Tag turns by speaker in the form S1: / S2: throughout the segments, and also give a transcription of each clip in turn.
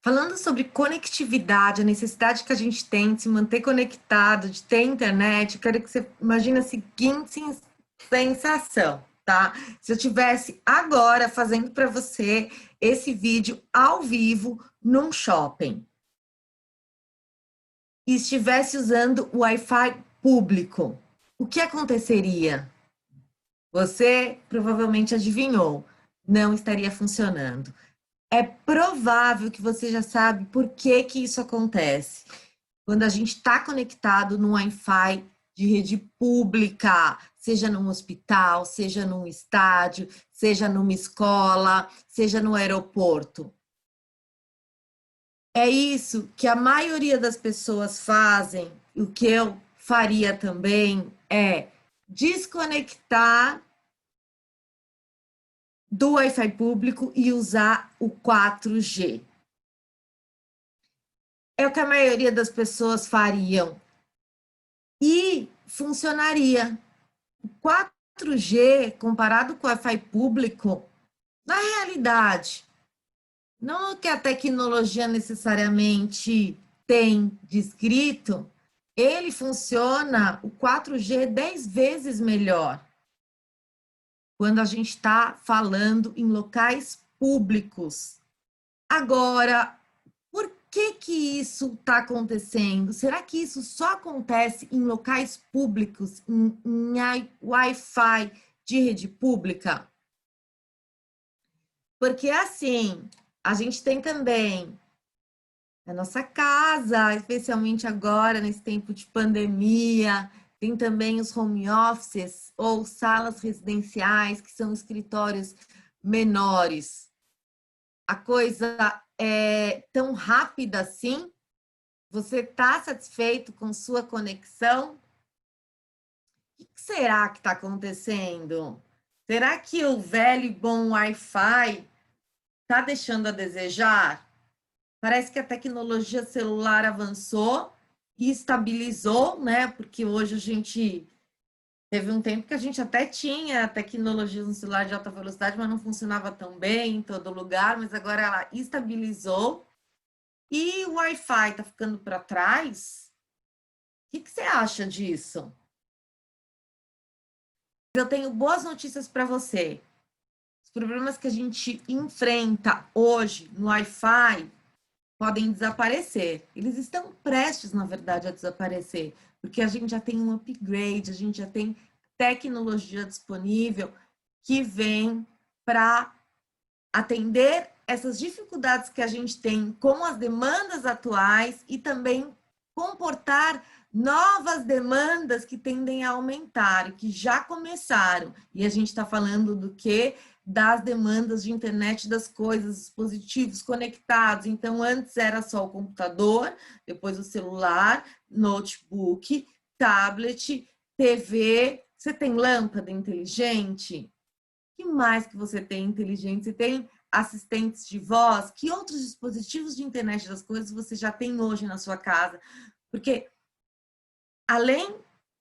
S1: Falando sobre conectividade, a necessidade que a gente tem de se manter conectado, de ter internet, eu quero que você imagine a seguinte sensação, tá? Se eu tivesse agora fazendo para você esse vídeo ao vivo num shopping e estivesse usando o Wi-Fi público, o que aconteceria? Você provavelmente adivinhou, não estaria funcionando. É provável que você já sabe por que que isso acontece. Quando a gente está conectado no Wi-Fi de rede pública, seja num hospital, seja num estádio, seja numa escola, seja no aeroporto. É isso que a maioria das pessoas fazem, o que eu faria também é desconectar do Wi-Fi público e usar o 4G. É o que a maioria das pessoas fariam e funcionaria. O 4G, comparado com o Wi-Fi público, na realidade, não é o que a tecnologia necessariamente tem descrito, ele funciona, o 4G, 10 vezes melhor quando a gente está falando em locais públicos. Agora, por que que isso está acontecendo? Será que isso só acontece em locais públicos, em Wi-Fi de rede pública? Porque assim, a gente tem também a nossa casa, especialmente agora, nesse tempo de pandemia, tem também os home offices ou salas residenciais, que são escritórios menores. A coisa é tão rápida assim? Você está satisfeito com sua conexão? O que será que está acontecendo? Será que o velho e bom Wi-Fi está deixando a desejar? Parece que a tecnologia celular avançou e estabilizou, né? Porque hoje a gente teve um tempo que a gente até tinha tecnologia no celular de alta velocidade, mas não funcionava tão bem em todo lugar, mas agora ela estabilizou. E o Wi-Fi está ficando para trás? O que você acha disso? Eu tenho boas notícias para você. Os problemas que a gente enfrenta hoje no Wi-Fi podem desaparecer. Eles estão prestes, na verdade, a desaparecer, porque a gente já tem um upgrade, a gente já tem tecnologia disponível que vem para atender essas dificuldades que a gente tem com as demandas atuais e também comportar novas demandas que tendem a aumentar, que já começaram. E a gente está falando do quê? Das demandas de internet das coisas, dispositivos conectados. Então, antes era só o computador, depois o celular, notebook, tablet, TV. Você tem lâmpada inteligente? O que mais que você tem inteligente? Você tem assistentes de voz? Que outros dispositivos de internet das coisas você já tem hoje na sua casa? Porque além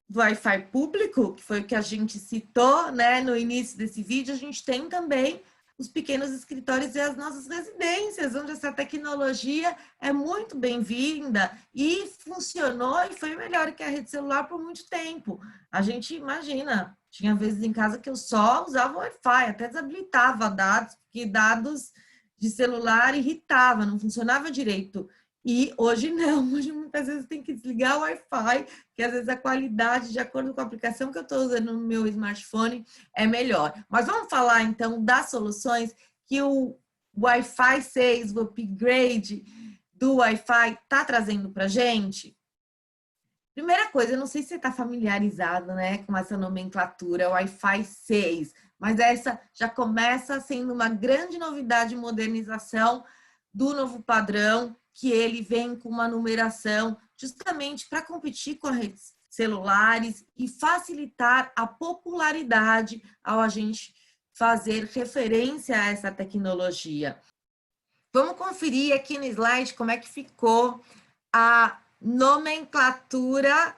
S1: do Wi-Fi público, que foi o que a gente citou, né, no início desse vídeo, a gente tem também os pequenos escritórios e as nossas residências, onde essa tecnologia é muito bem-vinda e funcionou e foi melhor que a rede celular por muito tempo. A gente imagina, tinha vezes em casa que eu só usava o Wi-Fi, até desabilitava dados, porque dados de celular irritava, não funcionava direito. E hoje não, hoje muitas vezes tem que desligar o Wi-Fi, que às vezes a qualidade, de acordo com a aplicação que eu estou usando no meu smartphone, é melhor. Mas vamos falar então das soluções que o Wi-Fi 6, o upgrade do Wi-Fi está trazendo para a gente? Primeira coisa, eu não sei se você está familiarizado, né, com essa nomenclatura Wi-Fi 6, mas essa já começa sendo uma grande novidade e modernização do novo padrão, que ele vem com uma numeração justamente para competir com as redes celulares e facilitar a popularidade ao a gente fazer referência a essa tecnologia. Vamos conferir aqui no slide como é que ficou a nomenclatura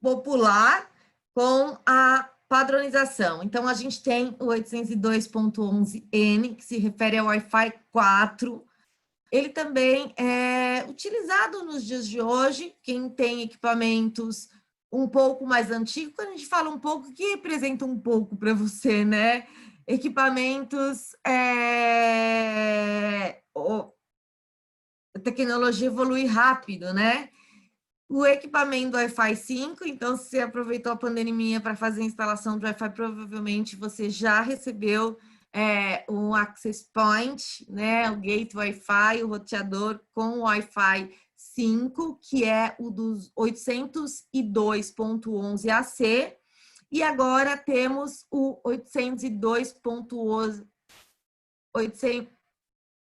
S1: popular com a padronização. Então, a gente tem o 802.11n, que se refere ao Wi-Fi 4, Ele também é utilizado nos dias de hoje, quem tem equipamentos um pouco mais antigos, quando a gente fala um pouco, que representa um pouco para você, né? Equipamentos, a tecnologia evolui rápido, né? O equipamento do Wi-Fi 5, então, se você aproveitou a pandemia para fazer a instalação do Wi-Fi, provavelmente você já recebeu um access point, né? O gate Wi-Fi, o roteador com o Wi-Fi 5, que é o dos 802.11 AC, e agora temos o 802.11.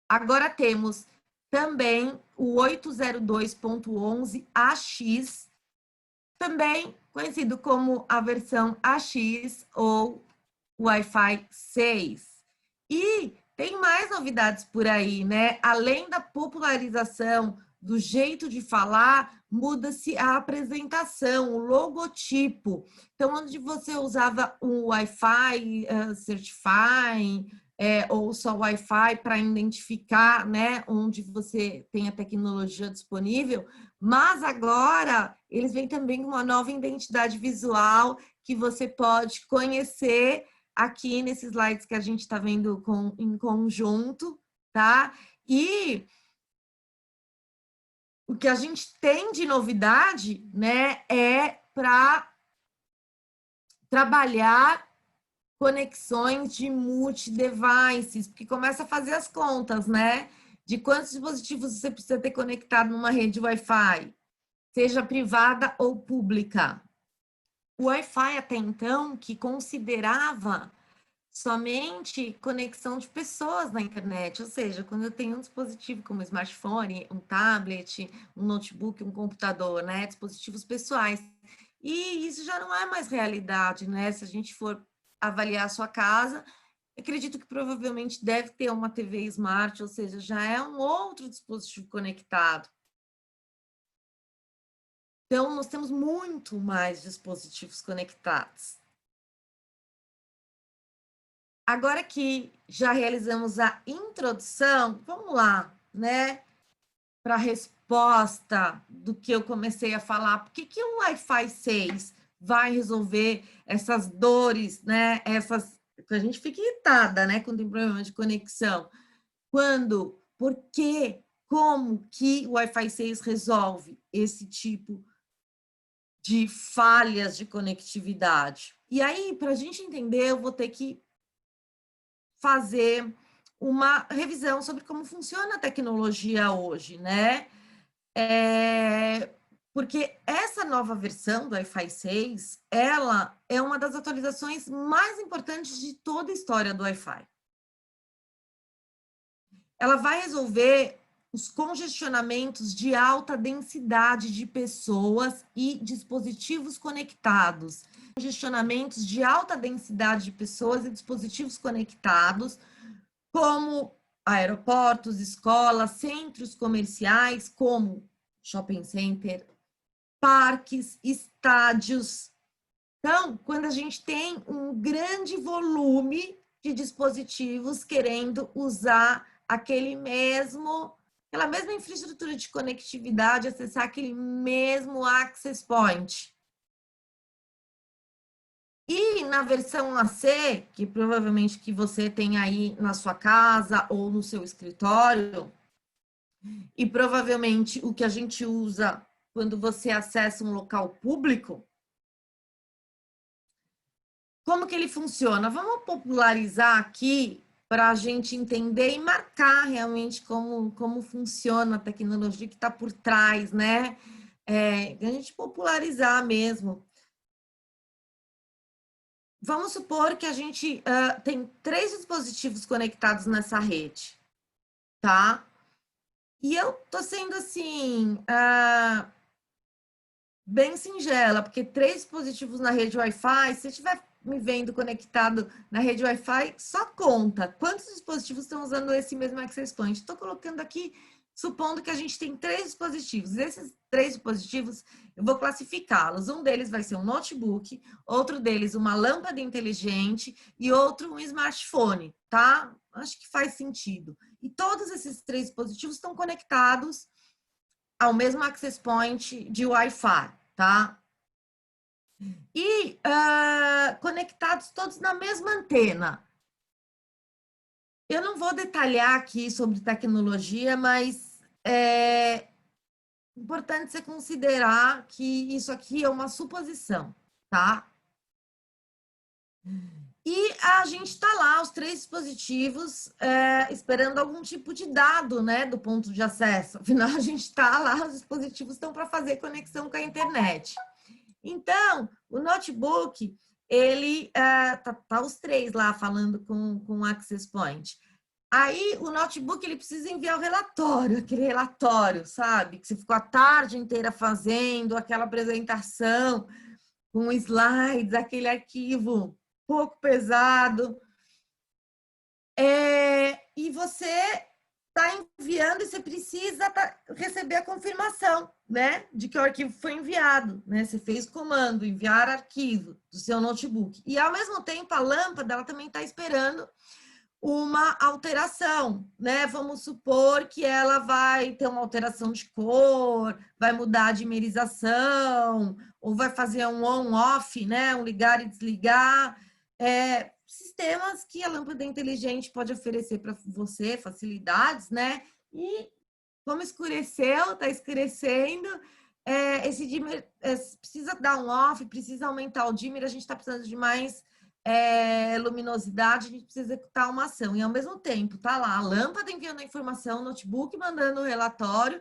S1: Agora temos também o 802.11 AX, também conhecido como a versão AX ou Wi-Fi 6. E tem mais novidades por aí, né? Além da popularização do jeito de falar, muda-se a apresentação, o logotipo. Então, onde você usava o Wi-Fi Certify, ou só Wi-Fi para identificar, né, onde você tem a tecnologia disponível, mas agora eles vêm também com uma nova identidade visual que você pode conhecer aqui nesses slides que a gente está vendo em conjunto, tá? E o que a gente tem de novidade, né, é para trabalhar conexões de multi-devices, porque começa a fazer as contas, né? De quantos dispositivos você precisa ter conectado numa rede Wi-Fi, seja privada ou pública. O Wi-Fi, até então, que considerava somente conexão de pessoas na internet, ou seja, quando eu tenho um dispositivo como um smartphone, um tablet, um notebook, um computador, né? Dispositivos pessoais. E isso já não é mais realidade, né? Se a gente for avaliar a sua casa, acredito que provavelmente deve ter uma TV Smart, ou seja, já é um outro dispositivo conectado. Então, nós temos muito mais dispositivos conectados. Agora que já realizamos a introdução, vamos lá, né? Para a resposta do que eu comecei a falar. Por que o Wi-Fi 6 vai resolver essas dores, né? A gente fica irritada, né? Quando tem problema de conexão. Por quê? Como que o Wi-Fi 6 resolve esse tipo de falhas de conectividade? E aí, para a gente entender, eu vou ter que fazer uma revisão sobre como funciona a tecnologia hoje, né? Porque essa nova versão do Wi-Fi 6, ela é uma das atualizações mais importantes de toda a história do Wi-Fi. Ela vai resolver os congestionamentos de alta densidade de pessoas e dispositivos conectados. Congestionamentos de alta densidade de pessoas e dispositivos conectados, como aeroportos, escolas, centros comerciais, como shopping center, parques, estádios. Então, quando a gente tem um grande volume de dispositivos querendo usar aquela mesma infraestrutura de conectividade, acessar aquele mesmo access point. E na versão AC, que provavelmente que você tem aí na sua casa ou no seu escritório, e provavelmente o que a gente usa quando você acessa um local público, como que ele funciona? Vamos popularizar aqui para a gente entender e marcar realmente como funciona a tecnologia que está por trás, né? A gente popularizar mesmo. Vamos supor que a gente tem 3 dispositivos conectados nessa rede, tá? E eu tô sendo assim, bem singela, porque 3 dispositivos na rede Wi-Fi, se estiver me vendo conectado na rede Wi-Fi, só conta quantos dispositivos estão usando esse mesmo access point. Estou colocando aqui, supondo que a gente tem 3 dispositivos. Esses 3 dispositivos, eu vou classificá-los. Um deles vai ser um notebook, outro deles uma lâmpada inteligente e outro um smartphone, tá? Acho que faz sentido. E todos esses 3 dispositivos estão conectados ao mesmo access point de Wi-Fi, tá? E conectados todos na mesma antena. Eu não vou detalhar aqui sobre tecnologia, mas é importante você considerar que isso aqui é uma suposição, tá? E a gente está lá, os 3 dispositivos, esperando algum tipo de dado, né, do ponto de acesso. Afinal, a gente está lá, os dispositivos estão para fazer conexão com a internet. Então, o notebook, ele tá os 3 lá falando com o Access Point. Aí, o notebook, ele precisa enviar o relatório, aquele relatório, sabe? Que você ficou a tarde inteira fazendo, aquela apresentação com slides, aquele arquivo pouco pesado. E você está enviando e você precisa receber a confirmação, né, de que o arquivo foi enviado, né? Você fez o comando, enviar arquivo do seu notebook. E, ao mesmo tempo, a lâmpada, ela também está esperando uma alteração, né? Vamos supor que ela vai ter uma alteração de cor, vai mudar a dimerização, ou vai fazer um on-off, né? Um ligar e desligar. Sistemas que a lâmpada inteligente pode oferecer para você, facilidades, né? E como escureceu, está escurecendo, esse dimmer precisa dar um off, precisa aumentar o dimmer, a gente está precisando de mais luminosidade, a gente precisa executar uma ação. E, ao mesmo tempo, tá lá a lâmpada enviando a informação, o notebook mandando o relatório,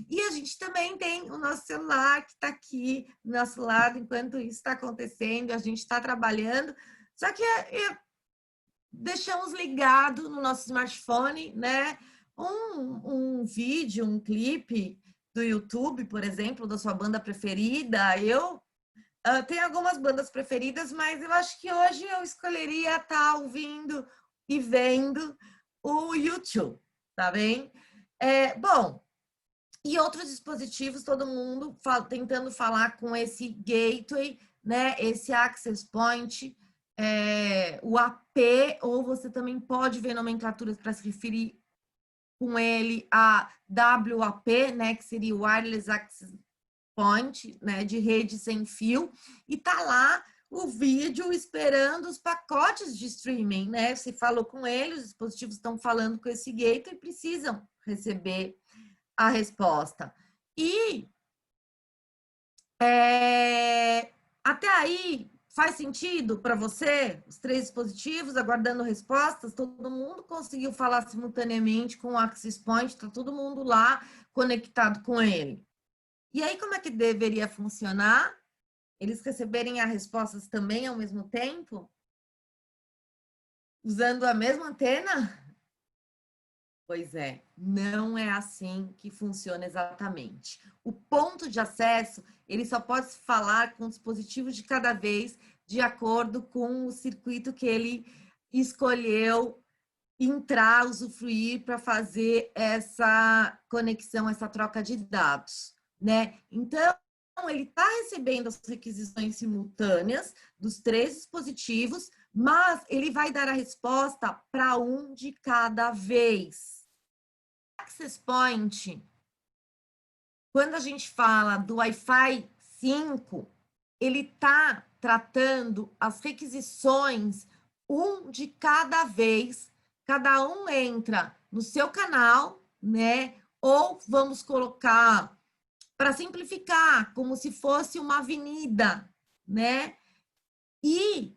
S1: e a gente também tem o nosso celular que está aqui do nosso lado, enquanto isso está acontecendo, a gente está trabalhando, só que deixamos ligado no nosso smartphone, né, um vídeo, um clipe do YouTube, por exemplo, da sua banda preferida. Eu tenho algumas bandas preferidas, mas eu acho que hoje eu escolheria estar ouvindo e vendo o YouTube, tá bem? Bom, e outros dispositivos, todo mundo tentando falar com esse gateway, né? Esse access point, o AP, ou você também pode ver nomenclaturas para se referir com ele a WAP, né? Que seria Wireless Access Point, né? De rede sem fio, e tá lá o vídeo esperando os pacotes de streaming, né? Você falou com ele, os dispositivos estão falando com esse gateway e precisam receber a resposta. E até aí faz sentido para você? Os 3 dispositivos aguardando respostas, todo mundo conseguiu falar simultaneamente com o Access Point, está todo mundo lá conectado com ele. E aí, como é que deveria funcionar? Eles receberem as respostas também ao mesmo tempo? Usando a mesma antena? Pois é, não é assim que funciona exatamente. O ponto de acesso, ele só pode falar com dispositivos de cada vez, de acordo com o circuito que ele escolheu entrar, usufruir para fazer essa conexão, essa troca de dados, né? Então, ele está recebendo as requisições simultâneas dos 3 dispositivos, mas ele vai dar a resposta para um de cada vez. Access Point, quando a gente fala do Wi-Fi 5, ele está tratando as requisições um de cada vez, cada um entra no seu canal, né? Ou vamos colocar, para simplificar, como se fosse uma avenida, né? E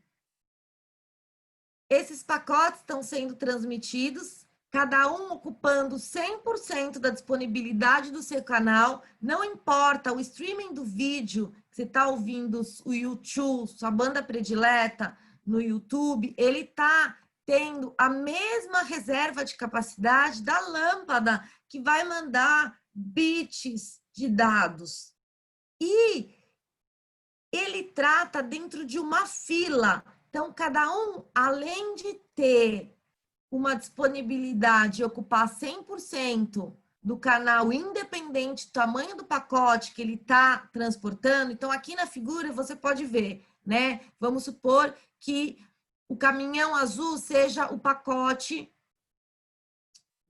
S1: esses pacotes estão sendo transmitidos, cada um ocupando 100% da disponibilidade do seu canal, não importa o streaming do vídeo, que você está ouvindo o YouTube, sua banda predileta no YouTube, ele está tendo a mesma reserva de capacidade da lâmpada, que vai mandar bits de dados. E ele trata dentro de uma fila. Então, cada um, além de ter uma disponibilidade e ocupar 100% do canal, independente do tamanho do pacote que ele está transportando. Então, aqui na figura, você pode ver, né? Vamos supor que o caminhão azul seja o pacote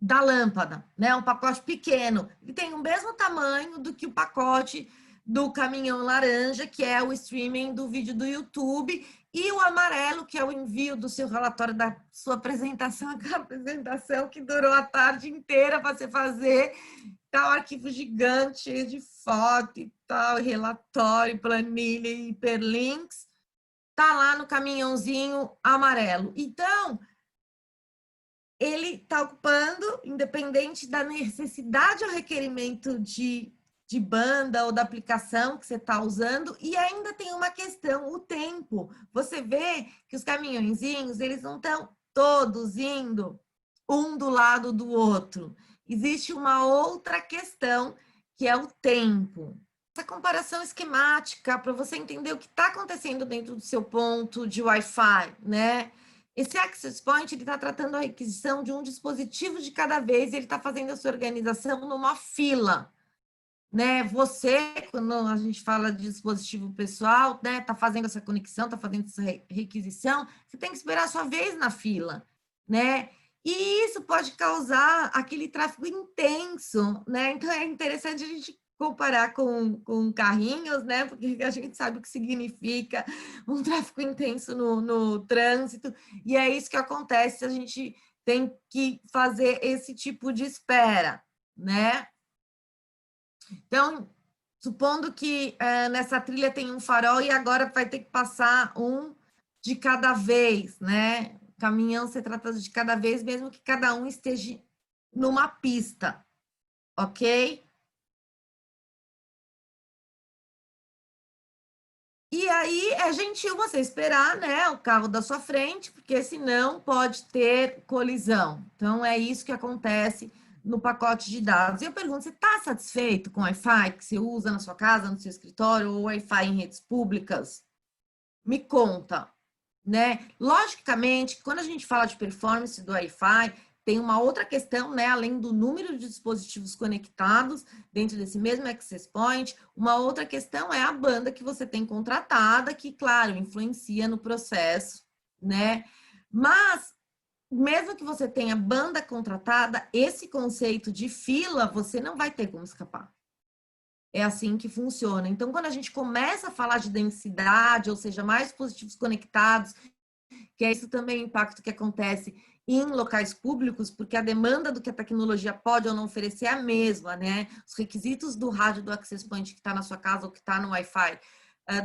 S1: da lâmpada, né? Um pacote pequeno. Ele tem o mesmo tamanho do que o pacote do caminhão laranja, que é o streaming do vídeo do YouTube, e o amarelo, que é o envio do seu relatório da sua apresentação, aquela apresentação que durou a tarde inteira para você fazer, tal arquivo gigante, cheio de foto e tal, relatório, planilha, hiperlinks, tá lá no caminhãozinho amarelo. Então, ele está ocupando, independente da necessidade ou requerimento de banda ou da aplicação que você está usando, e ainda tem uma questão, o tempo. Você vê que os caminhõezinhos, eles não estão todos indo um do lado do outro. Existe uma outra questão, que é o tempo. Essa comparação esquemática, para você entender o que está acontecendo dentro do seu ponto de Wi-Fi, né? Esse Access Point está tratando a requisição de um dispositivo de cada vez, ele está fazendo a sua organização numa fila. Né? Você, quando a gente fala de dispositivo pessoal, né, está fazendo essa conexão, está fazendo essa requisição, você tem que esperar a sua vez na fila. Né? E isso pode causar aquele tráfego intenso. Né? Então, é interessante a gente comparar com carrinhos, né? Porque a gente sabe o que significa um tráfego intenso no trânsito, e é isso que acontece, a gente tem que fazer esse tipo de espera, né? Então, supondo que nessa trilha tem um farol e agora vai ter que passar um de cada vez, né? Caminhão se trata de cada vez, mesmo que cada um esteja numa pista, ok? E aí é gentil você esperar, né, o carro da sua frente, porque senão pode ter colisão. Então é isso que acontece no pacote de dados. E eu pergunto, você está satisfeito com o Wi-Fi que você usa na sua casa, no seu escritório, ou Wi-Fi em redes públicas? Me conta, né? Logicamente, quando a gente fala de performance do Wi-Fi, tem uma outra questão, né? Além do número de dispositivos conectados dentro desse mesmo access point, uma outra questão é a banda que você tem contratada, que, claro, influencia no processo, né? Mas, mesmo que você tenha banda contratada, esse conceito de fila, você não vai ter como escapar. É assim que funciona. Então, quando a gente começa a falar de densidade, ou seja, mais dispositivos conectados, que é isso também o impacto que acontece em locais públicos, porque a demanda do que a tecnologia pode ou não oferecer é a mesma, né? Os requisitos do rádio do Access Point que está na sua casa ou que está no Wi-Fi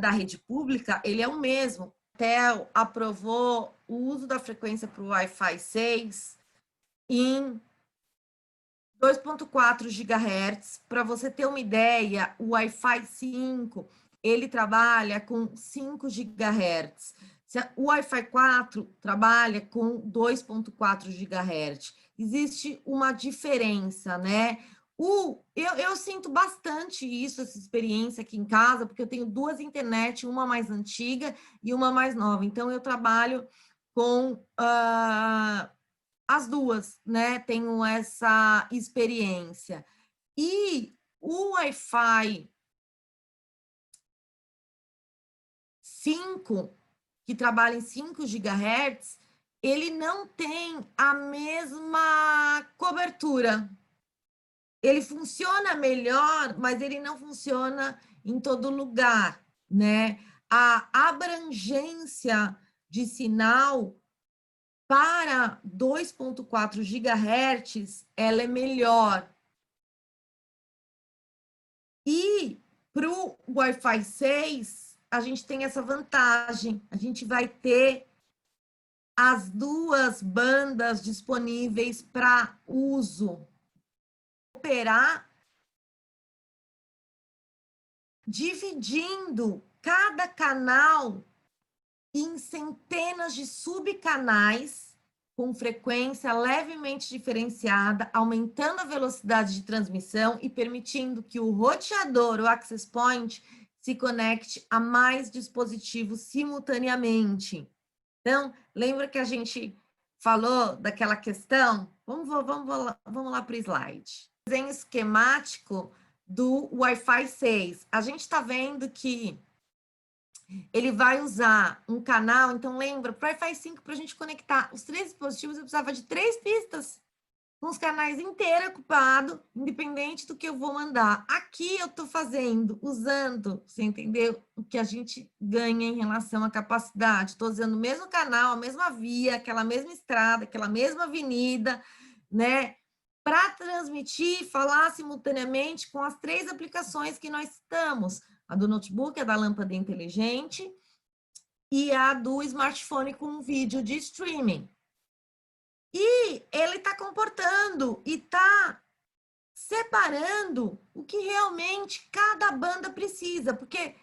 S1: da rede pública, ele é o mesmo. A TEL aprovou o uso da frequência para o Wi-Fi 6 em 2.4 GHz. Para você ter uma ideia, o Wi-Fi 5, ele trabalha com 5 GHz. O Wi-Fi 4 trabalha com 2.4 GHz. Existe uma diferença, né? Eu sinto bastante isso, essa experiência aqui em casa, porque eu tenho duas internet, uma mais antiga e uma mais nova. Então, eu trabalho com as duas, né? Tenho essa experiência. E o Wi-Fi 5, que trabalha em 5 GHz, ele não tem a mesma cobertura. Ele funciona melhor, mas ele não funciona em todo lugar, né? A abrangência de sinal para 2.4 GHz, ela é melhor. E para o Wi-Fi 6, a gente tem essa vantagem. A gente vai ter as duas bandas disponíveis para uso. Operar dividindo cada canal em centenas de subcanais com frequência levemente diferenciada, aumentando a velocidade de transmissão e permitindo que o roteador, o access point, se conecte a mais dispositivos simultaneamente. Então, lembra que a gente falou daquela questão? Vamos lá para o slide. Desenho esquemático do Wi-Fi 6. A gente está vendo que ele vai usar um canal, então lembra, para o Wi-Fi 5, para a gente conectar os três dispositivos, eu precisava de 3 pistas. com os canais inteiros ocupados, independente do que eu vou mandar. Aqui eu estou fazendo, usando, você entendeu? O que a gente ganha em relação à capacidade. Estou usando o mesmo canal, a mesma via, aquela mesma estrada, aquela mesma avenida, né? Para transmitir, falar simultaneamente com as 3 aplicações que nós estamos. A do notebook, a da lâmpada inteligente e a do smartphone com vídeo de streaming. E ele está comportando e está separando o que realmente cada banda precisa, porque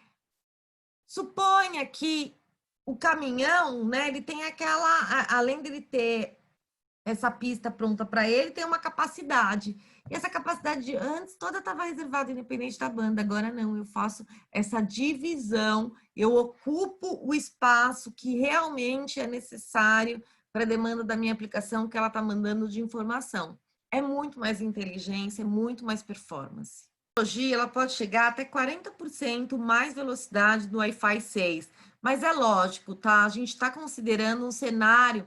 S1: suponha que o caminhão, né, ele tem aquela, além dele ter essa pista pronta para ele, tem uma capacidade. E essa capacidade antes toda estava reservada independente da banda, agora não, eu faço essa divisão, eu ocupo o espaço que realmente é necessário para a demanda da minha aplicação que ela está mandando de informação. É muito mais inteligência, é muito mais performance. A tecnologia ela pode chegar até 40% mais velocidade do Wi-Fi 6, mas é lógico, tá? A gente está considerando um cenário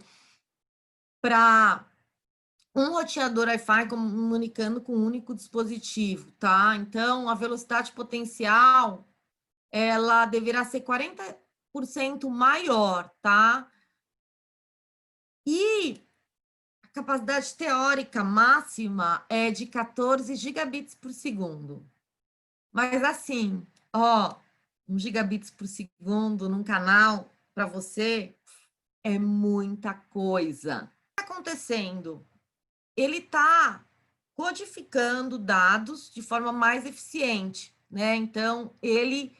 S1: para um roteador Wi-Fi comunicando com um único dispositivo, tá? Então, a velocidade potencial, ela deverá ser 40% maior, tá? E a capacidade teórica máxima é de 14 gigabits por segundo. Mas assim, ó, 1 gigabits por segundo num canal, para você, é muita coisa. O que está acontecendo? Ele está codificando dados de forma mais eficiente, né? Então, ele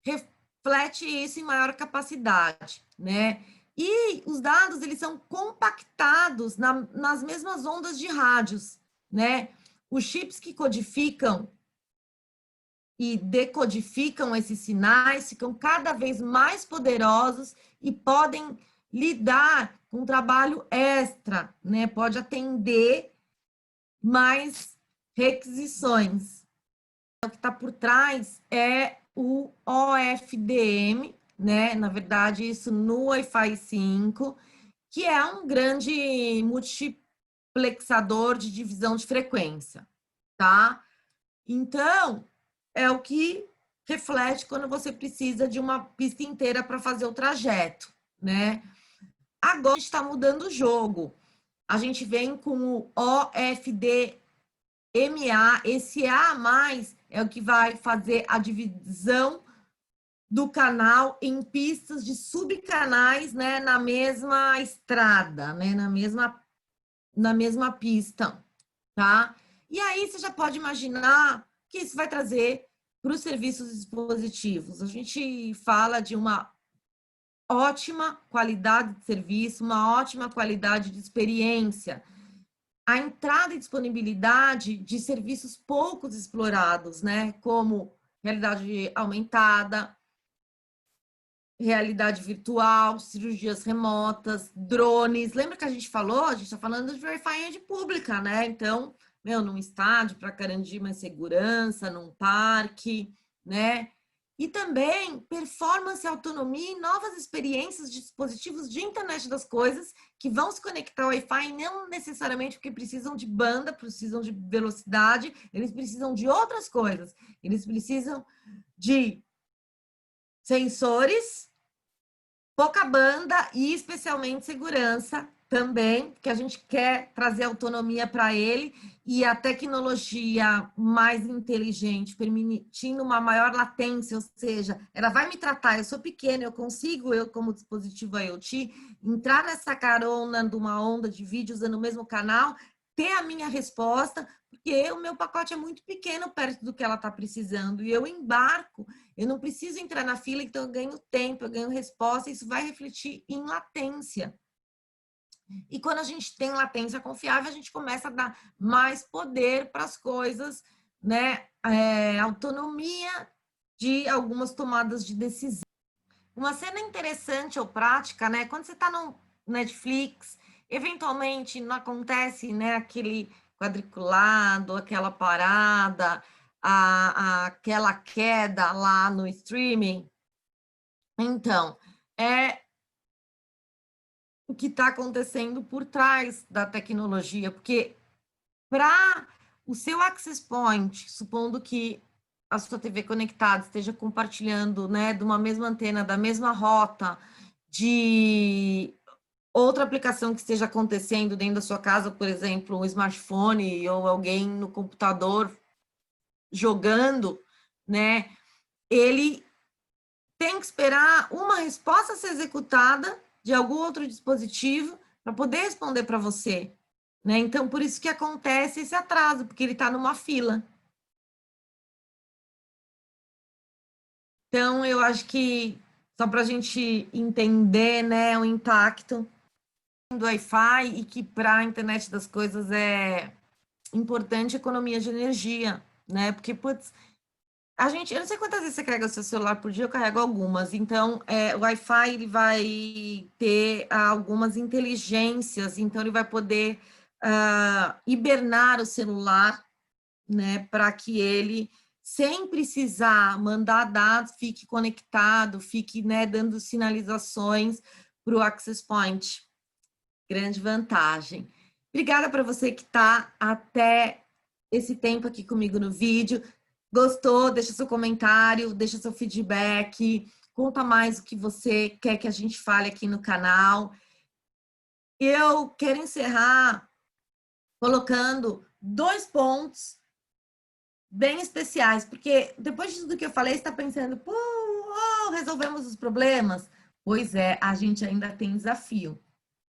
S1: reflete isso em maior capacidade, né? E os dados, eles são compactados nas mesmas ondas de rádios, né? Os chips que codificam e decodificam esses sinais ficam cada vez mais poderosos e podem lidar com trabalho extra, né? Pode atender mais requisições. O que está por trás é o OFDM, né? Na verdade, isso no Wi-Fi 5, que é um grande multiplexador de divisão de frequência, tá? Então, é o que reflete quando você precisa de uma pista inteira para fazer o trajeto, né? Agora a gente está mudando o jogo. A gente vem com o OFDMA, esse A mais é o que vai fazer a divisão do canal em pistas de subcanais, né, na mesma estrada, né, na mesma pista, tá? E aí você já pode imaginar que isso vai trazer para os serviços dispositivos. A gente fala de uma ótima qualidade de serviço, uma ótima qualidade de experiência. A entrada e disponibilidade de serviços poucos explorados, né? Como realidade aumentada, realidade virtual, cirurgias remotas, drones. Lembra que a gente falou? A gente está falando de Wi-Fi em rede pública, né? Então, num estádio para garantir mais segurança, num parque, né? E também performance, autonomia e novas experiências de dispositivos de internet das coisas que vão se conectar ao Wi-Fi não necessariamente porque precisam de banda, precisam de velocidade, eles precisam de outras coisas. Eles precisam de sensores, pouca banda e especialmente segurança também, que a gente quer trazer autonomia para ele e a tecnologia mais inteligente, permitindo uma maior latência, ou seja, ela vai me tratar, eu sou pequena, eu consigo, eu como dispositivo IoT, entrar nessa carona de uma onda de vídeo usando o mesmo canal, ter a minha resposta, porque o meu pacote é muito pequeno perto do que ela está precisando, e eu embarco, eu não preciso entrar na fila, então eu ganho tempo, eu ganho resposta, isso vai refletir em latência. E quando a gente tem latência confiável, a gente começa a dar mais poder para as coisas, né? Autonomia de algumas tomadas de decisão. Uma cena interessante ou prática, né? Quando você está no Netflix, eventualmente não acontece, né? Aquele quadriculado, aquela parada, aquela queda lá no streaming. Então, o que está acontecendo por trás da tecnologia, porque para o seu access point, supondo que a sua TV conectada esteja compartilhando, né, de uma mesma antena, da mesma rota, de outra aplicação que esteja acontecendo dentro da sua casa, por exemplo, um smartphone ou alguém no computador jogando, né, ele tem que esperar uma resposta ser executada de algum outro dispositivo para poder responder para você, né? Então, por isso que acontece esse atraso, porque ele está numa fila. Então, eu acho que, só para a gente entender, né, o impacto do Wi-Fi e que para a internet das coisas é importante a economia de energia, né? Porque, putz, eu não sei quantas vezes você carrega o seu celular por dia, eu carrego algumas. Então, o Wi-Fi ele vai ter algumas inteligências, então ele vai poder hibernar o celular, né, para que ele, sem precisar mandar dados, fique conectado, fique, né, dando sinalizações para o access point. Grande vantagem. Obrigada para você que está até esse tempo aqui comigo no vídeo. Gostou? Deixa seu comentário, deixa seu feedback, conta mais o que você quer que a gente fale aqui no canal. Eu quero encerrar colocando 2 pontos bem especiais, porque depois de tudo que eu falei, você está pensando, pô, resolvemos os problemas? Pois é, a gente ainda tem desafio.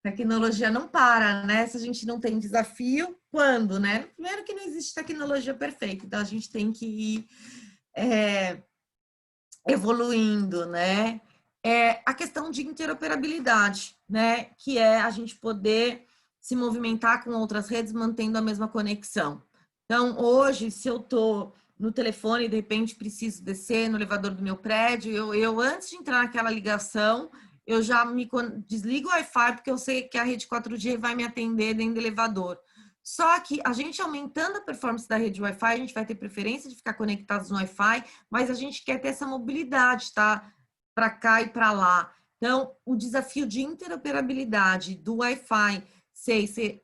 S1: Tecnologia não para, né? Se a gente não tem desafio, quando, né? Primeiro que não existe tecnologia perfeita, então a gente tem que ir evoluindo, né? A questão de interoperabilidade, né? Que é a gente poder se movimentar com outras redes mantendo a mesma conexão. Então, hoje, se eu estou no telefone e de repente preciso descer no elevador do meu prédio, eu antes de entrar naquela ligação, eu já desligo o Wi-Fi, porque eu sei que a rede 4G vai me atender dentro do elevador. Só que a gente aumentando a performance da rede Wi-Fi, a gente vai ter preferência de ficar conectados no Wi-Fi, mas a gente quer ter essa mobilidade, tá? Para cá e para lá. Então, o desafio de interoperabilidade do Wi-Fi ser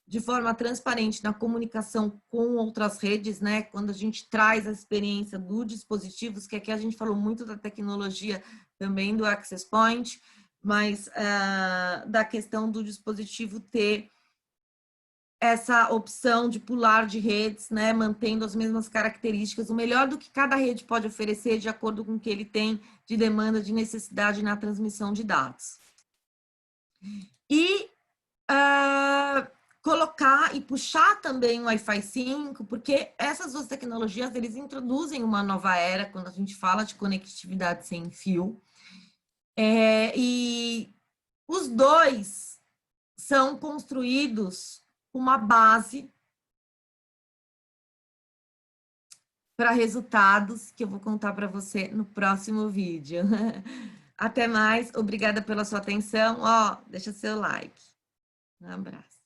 S1: de forma transparente na comunicação com outras redes, né? Quando a gente traz a experiência do dispositivos, que aqui a gente falou muito da tecnologia também do access point, mas da questão do dispositivo ter essa opção de pular de redes, né, mantendo as mesmas características, o melhor do que cada rede pode oferecer de acordo com o que ele tem de demanda, de necessidade na transmissão de dados. E colocar e puxar também o Wi-Fi 5, porque essas duas tecnologias, eles introduzem uma nova era quando a gente fala de conectividade sem fio. E os dois são construídos uma base para resultados que eu vou contar para você no próximo vídeo. Até mais, obrigada pela sua atenção. Ó, deixa seu like. Um abraço.